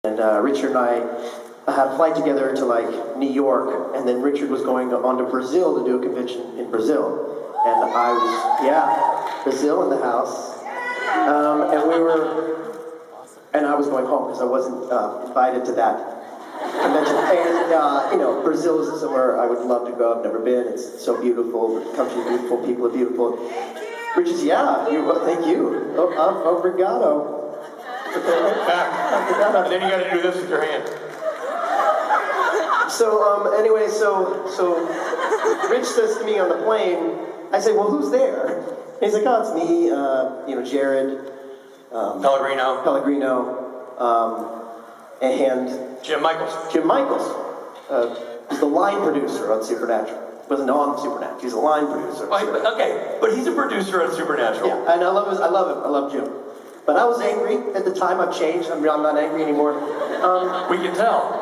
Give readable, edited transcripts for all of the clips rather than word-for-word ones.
And Richard and I had a flight together to like New York, and then Richard was going on to Brazil to do a convention in Brazil. And I was, Brazil in the house. And I was going home because I wasn't invited to that convention. And, Brazil is somewhere I would love to go. I've never been. It's so beautiful. The country is beautiful. People are beautiful. Richard's, thank you. Obrigado. And then you got to do this with your hand. So Rich says to me on the plane, I say, well, who's there? And he's like, oh, it's me, Jared, Pellegrino, and Jim Michaels. Jim Michaels is the line producer on Supernatural. Wasn't on Supernatural. He's a line producer. Okay, but he's a producer on Supernatural. Yeah, and I love him. I love Jim. But I was angry at the time. I've changed. I'm not angry anymore. We can tell.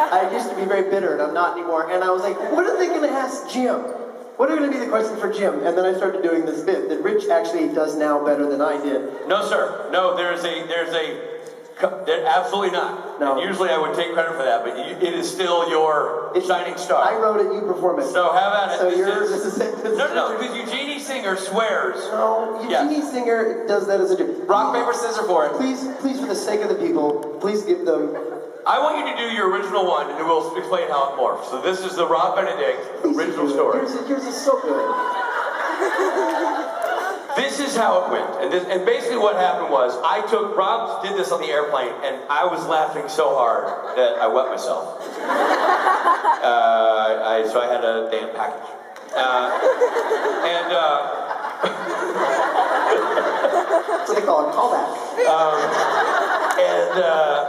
I used to be very bitter, and I'm not anymore. And I was like, what are they going to ask Jim? What are going to be the questions for Jim? And then I started doing this bit that Rich actually does now better than I did. No, sir. No, there's absolutely not. No. And usually I would take credit for that, but it is still your shining star. I wrote it, you perform it. So how about it? So this is it. No, because Eugenie Singer swears. No, Eugenie Singer does that as a joke. Rock, paper, scissors for it. Please, for the sake of the people, please give them... I want you to do your original one, and we'll explain how it morphs. So this is the Rob Benedict original story. Yours is so good. This is how it went. And basically what happened was, Rob did this on the airplane, and I was laughing so hard that I wet myself. So I had a damn package. That's what they call a callback.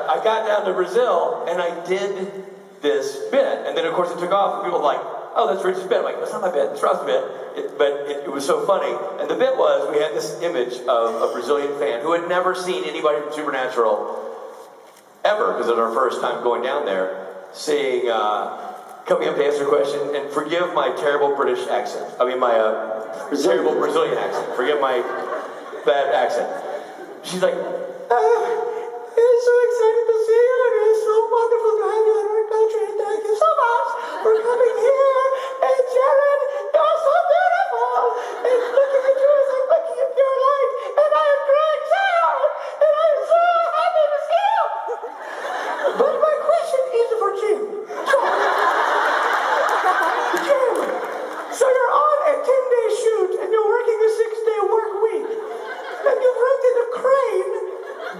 I got down to Brazil, and I did this bit. And then, of course, it took off, and people were like, oh, that's Rich's bit. I'm like, that's not my bit, it's Rob's bit. It was so funny. And the bit was, we had this image of a Brazilian fan who had never seen anybody from Supernatural ever, because it was our first time going down there, coming up to answer a question, and forgive my terrible British accent. I mean, my terrible Brazilian accent. Forgive my bad accent. She's like, it's so excited to see you, and it's so wonderful to have you in our country. Thank you so much for coming here. And Jared, you're so beautiful. And looking at you is like looking at your light. And I am Greg Town, and I'm so happy to see you. But my question is for Jim. Jim, so you're on a 10-day shoot, and you're working a 6-day work week. And you've rented a crane,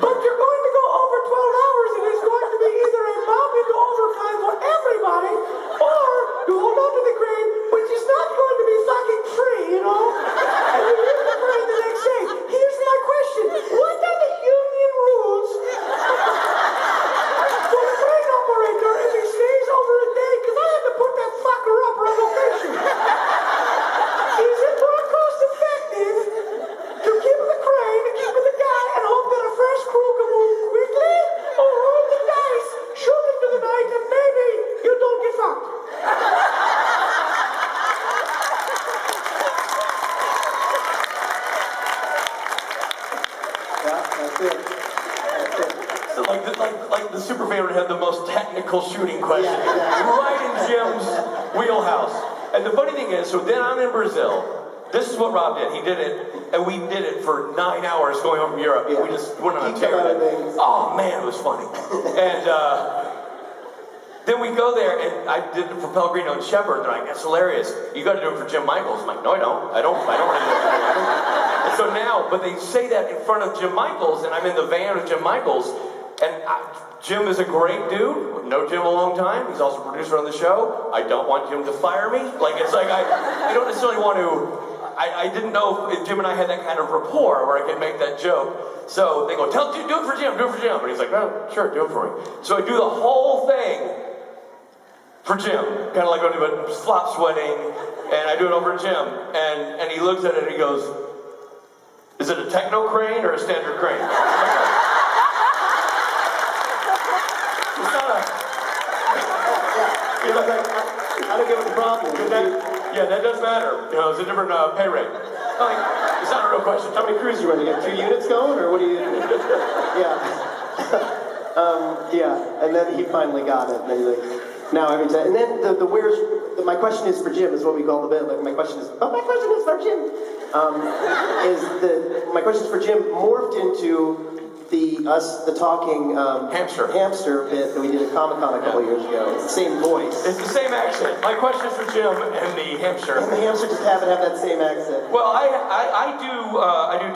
but you're going to go over 12 hours, and it's going to be either a bump into overtime for everybody, or you hold on to the crane, which is not going to be fucking free, and you leave the crane the next day. Here's my question. What are the union rules for the crane operator if he stays over a day? Because I have to put that fucker up on location. Is it more cost effective to keep the crane, to keep the guy, and hope that a fresh crew can move quickly, or roll the dice, shoot into the night, and maybe you don't get fucked? Yeah, that's it. So like the super fan would have the most technical shooting question, right in Jim's wheelhouse. And the funny thing is, so then I'm in Brazil. This is what Rob did. He did it, and we did it for 9 hours going home from Europe. Yeah. We just went on a tear. Oh man, it was funny. And then we go there, and I did it for Pellegrino and Shepard. They're like, that's hilarious. You got to do it for Jim Michaels. I'm like, no, I don't. I don't want to do it for Jim Michaels. And so now, but they say that in front of Jim Michaels, and I'm in the van with Jim Michaels, and Jim is a great dude. We've known Jim a long time. He's also a producer on the show. I don't want Jim to fire me. It's like I don't necessarily want to. I didn't know if Jim and I had that kind of rapport where I could make that joke. So they go, do it for Jim, do it for Jim. And he's like, oh, sure, do it for me. So I do the whole thing for Jim. Kind of like when he slop sweating, and I do it over Jim. And he looks at it and he goes, is it a techno crane or a standard crane? It's not a... I don't get what the problem is. That does matter. It's a different pay rate. It's not a real question. How many crews you run? You got 2 units going, or what do you... Yeah. Yeah, and then he finally got it. And then he's like, now every time. And then my question is for Jim is what we call the bit. Like my question is for Jim. My question is for Jim morphed into the talking hamster bit that we did at Comic-Con a couple years ago. It's the same voice. It's the same accent. My question is for Jim and the hamster. And the hamster just happened to have that same accent. Well, I do